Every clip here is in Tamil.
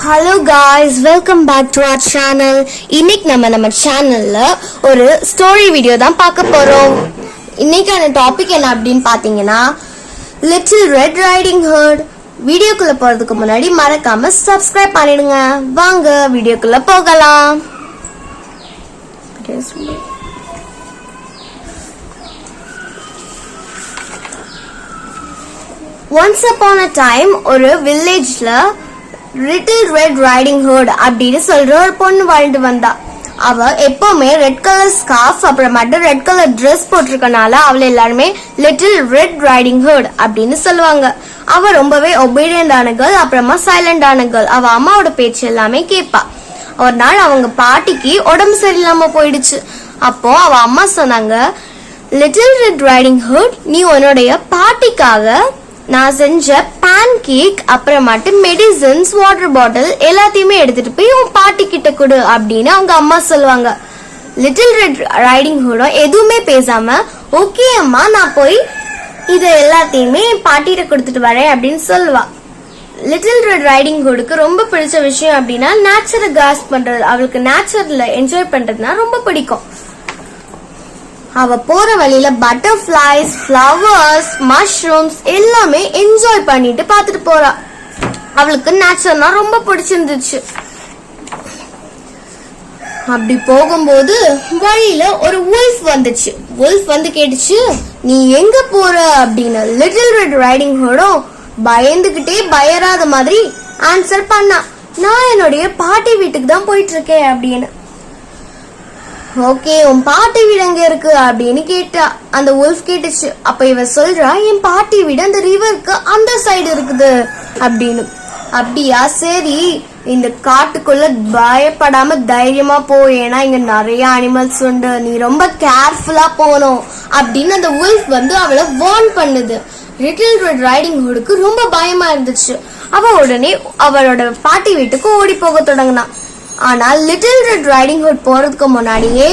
Hello guys, welcome back to our channel. இன்னைக்கு நம்ம சேனல்ல ஒரு ஸ்டோரி வீடியோ தான் பார்க்க போறோம். இன்னைக்கான டாபிக் என்ன அப்படினு பாத்தீங்கன்னா Little Red Riding Hood. வீடியோக்குள்ள போறதுக்கு முன்னாடி மறக்காம subscribe பண்ணிடுங்க. வாங்க வீடியோக்குள்ள போகலாம். Once upon a time ஒரு villageல Little Red Riding Hood அப்படின்னு சொல்ற ஒரு பொண்ணு வாழ்ந்து வந்தா. அவ எப்பவுமே ரெட் கலர் ஸ்கார்ஃப் அப்புறமாட்டு ரெட் கலர் ட்ரெஸ் போட்டிருக்கனால அவளை எல்லாருமே லிட்டில் ரெட் ரைடிங் ஹுட் அப்படின்னு சொல்லுவாங்க. அவ ரொம்பவே ஒபீடியன்ட் ஆன கேர்ள், அப்புறமா சைலண்ட் ஆன கேர்ள். அவ அம்மாவோட பேச்சு எல்லாமே கேட்பா. ஒரு நாள் அவங்க பாட்டிக்கு உடம்பு சரியில்லாம போயிடுச்சு. அப்போ அவ அம்மா சொன்னாங்க, லிட்டில் ரெட் ரைடிங் ஹுட், நீ உன்னுடைய பாட்டிக்காக நான் செஞ்ச பேன் கேக் அப்புறமாட்டு மெடிசன்ஸ் வாட்டர் பாட்டில் எல்லாத்தையுமே எடுத்துட்டு போய் உன் பாட்டி கிட்ட கொடு அப்படின்னு அவங்க அம்மா சொல்லுவாங்க. லிட்டில் ரெட் ரைடிங் ஹுடும் எதுவுமே பேசாம ஓகே அம்மா நான் போய் இது எல்லாத்தையுமே பாட்டிகிட்ட கொடுத்துட்டு வரேன் அப்படின்னு சொல்லுவா. லிட்டில் ரெட் ரைடிங் ஹுடுக்கு ரொம்ப பிடிச்ச விஷயம் அப்படின்னா நேச்சரை கிராஸ்ப் பண்றது. அவளுக்கு நேச்சர்ல என்ஜாய் பண்றதுனா ரொம்ப பிடிக்கும். அவ போற வழியில பட்டர்ஃபிளைஸ், ஃப்ளவர்ஸ், மஷ்ரூம்ஸ் எல்லாமே என்ஜாய் பண்ணிட்டு பாத்துட்டு போறா. அவளுக்கு நேச்சர்னா ரொம்ப பிடிச்சிருந்துச்சு. அப்படி போகும்போது வழியில ஒரு wolf வந்துச்சு. wolf வந்து கேட்டுச்சு, நீ எங்க போற அப்படின்னு. லிட்டில் ரெட் ரைடிங் ஹுடும் பயந்துகிட்டே பயராத மாதிரி ஆன்சர் பண்ணா, நான் என்னுடைய பாட்டி வீட்டுக்கு தான் போயிட்டு இருக்கேன் அப்படின்னு. ஓகே, உன் பாட்டி வீடு எங்க இருக்கு அப்படின்னு கேட்டா. அந்த wolf கேட்டுச்சு. அப்ப இவ சொல்றா, என் பாட்டி வீடு அந்த ரிவருக்கு அந்த சைடு இருக்குது அப்படின்னு. அப்படியா, சரி இந்த காட்டுக்குள்ள பயப்படாம தைரியமா போ, ஏன்னா இங்க நிறைய அனிமல்ஸ் உண்டு, நீ ரொம்ப கேர்ஃபுல்லா போகணும் அப்படின்னு அந்த wolf வந்து அவளை வார்ன் பண்ணுது. லிட்டில் ரெட் ரைடிங் ஹுடுக்கு ரொம்ப பயமா இருந்துச்சு. அவ உடனே அவளோட பாட்டி வீட்டுக்கு ஓடி போக தொடங்கினா. ஆனா லிட்டில் ரெட் ரைடிங் ஹுட் போறதுக்கு முன்னாடியே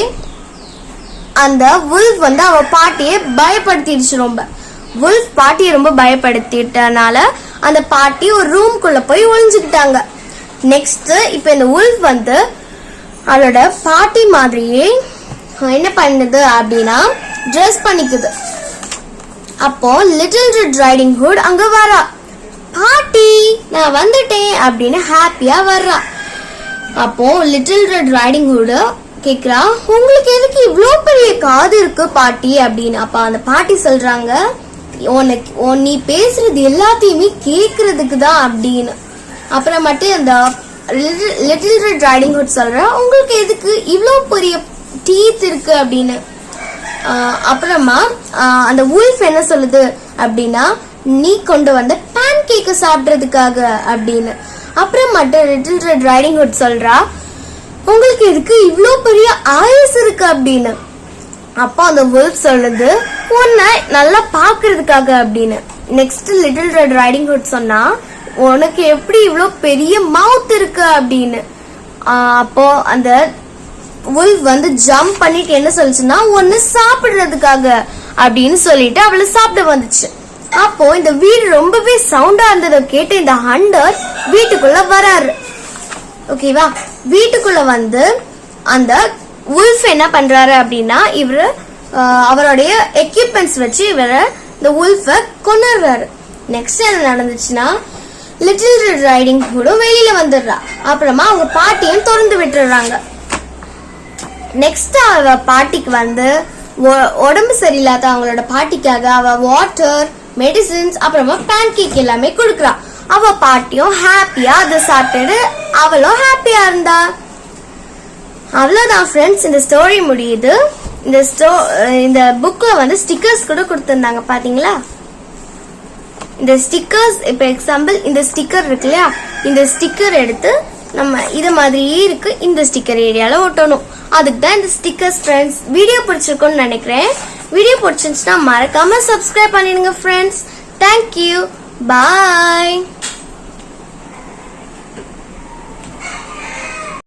அந்த wolf வந்து அவ பாட்டியை பயப்படுத்திடுச்சு. ரொம்ப wolf பாட்டியை ரொம்ப பயப்படுத்திட்டனால அந்த பாட்டி ஒரு ரூம்குள்ள போய் ஒளிஞ்சுக்கிட்டாங்க. நெக்ஸ்ட் இப்ப இந்த wolf வந்து அவளோட பாட்டி மாதிரியே என்ன பண்ணுது அப்படின்னா ட்ரெஸ் பண்ணிக்குது. அப்போ லிட்டில் ரெட் ரைடிங் ஹுட் அங்க வரா. பாட்டி நான் வந்துட்டேன் அப்படின்னு ஹாப்பியா வர்றா. அப்போ லிட்டில் ரெட் ரைடிங் ஹுட் கேக்குறா, உங்களுக்கு எதுக்கு இவ்வளோ பெரிய காது இருக்கு பாட்டி அப்படின்னு. அப்ப அந்த பாட்டி சொல்றாங்க, உனக்கு நீ பேசுறது எல்லாத்தையுமே கேக்குறதுக்கு தான் அப்படின்னு. அப்புறமட்டு அந்த லிட்டில் ரெட் ரைடிங் ஹுட் சொல்றா, உங்களுக்கு எதுக்கு இவ்வளோ பெரிய டீத் இருக்கு அப்படின்னு. அப்புறமா அந்த wolf என்ன சொல்லுது அப்படின்னா, நீ கொண்டு வந்த பேன் கேக்க சாப்பிடுறதுக்காக அப்படின்னு. அப்புறமட்டு லிட்டில் ரெட் ரைடிங் ஹுட் சொல்றா, உங்களுக்கு எதுக்கு இவ்வளோ பெரிய ஆயுஸ் இருக்கு அப்படின்னு. அப்போ அந்த wolf சொல்லுது, உன்னை நல்லா பாக்குறதுக்காக அப்படின்னு. Next little red riding hood சொன்னா, உனக்கு எப்படி இவ்வளோ பெரிய மவுத் இருக்கு அப்படின்னு. அப்போ அந்த wolf வந்து ஜம்ப் பண்ணிட்டு என்ன சொல்லுச்சுன்னா, ஒன்னு சாப்பிடுறதுக்காக அப்படின்னு சொல்லிட்டு அவளை சாப்பிட வந்துச்சு. அப்போ இந்த வீடு ரொம்பவே சவுண்டா இருந்ததை கேட்டு இந்த ஹண்டர் வீட்டுக்குள்ள வராரு. ஓகேவா, வீட்டுக்குள்ள வந்து அந்த wolf என்ன பண்றாரு அப்படின்னா, இவரு அவருடைய எக்யூப்மெண்ட்ஸ் வச்சு இவரை இந்த wolf கொன்னுறாரு. நெக்ஸ்ட் என்ன நடந்துச்சுன்னா, லிட்டில் ரெட் ரைடிங் ஹுடும் வெளியில வந்துடுறா. அப்புறமா அவங்க பாட்டியும் திறந்து விட்டுறாங்க. நெக்ஸ்ட் அவ பாட்டிக்கு வந்து உடம்பு சரியில்லாத அவங்களோட பாட்டிக்காக அவ வாட்டர், மெடிசின்ஸ் அப்புறமா பேன் கேக் எல்லாமே கொடுக்குறா. அவ பாட்டியும் ஹாப்பியா அதை சாப்பிட்டு அவளும் ஹாப்பியா இருந்தா. அவ்வளவுதான் ஃப்ரெண்ட்ஸ், இந்த ஸ்டோரி முடியுது. இந்த புக்ல வந்து ஸ்டிக்கர்ஸ் கூட கொடுத்திருந்தாங்க பாத்தீங்களா. இந்த ஸ்டிக்கர்ஸ் இப்ப எக்ஸாம்பிள் இந்த ஸ்டிக்கர் இருக்கு இல்லையா, இந்த ஸ்டிக்கர் எடுத்து நம்ம இது மாதிரியே இருக்கு இந்த ஸ்டிக்கர் ஏரியால ஒட்டணும். அதுக்கு தான் இந்த ஸ்டிக்கர்ஸ் ஃப்ரெண்ட்ஸ். வீடியோ பிடிச்சிருக்கும்னு நினைக்கிறேன். வீடியோ பிடிச்சிருந்துச்சுன்னா மறக்காம சப்ஸ்கிரைப் பண்ணிடுங்க ஃப்ரெண்ட்ஸ். தேங்க்யூ, பாய்.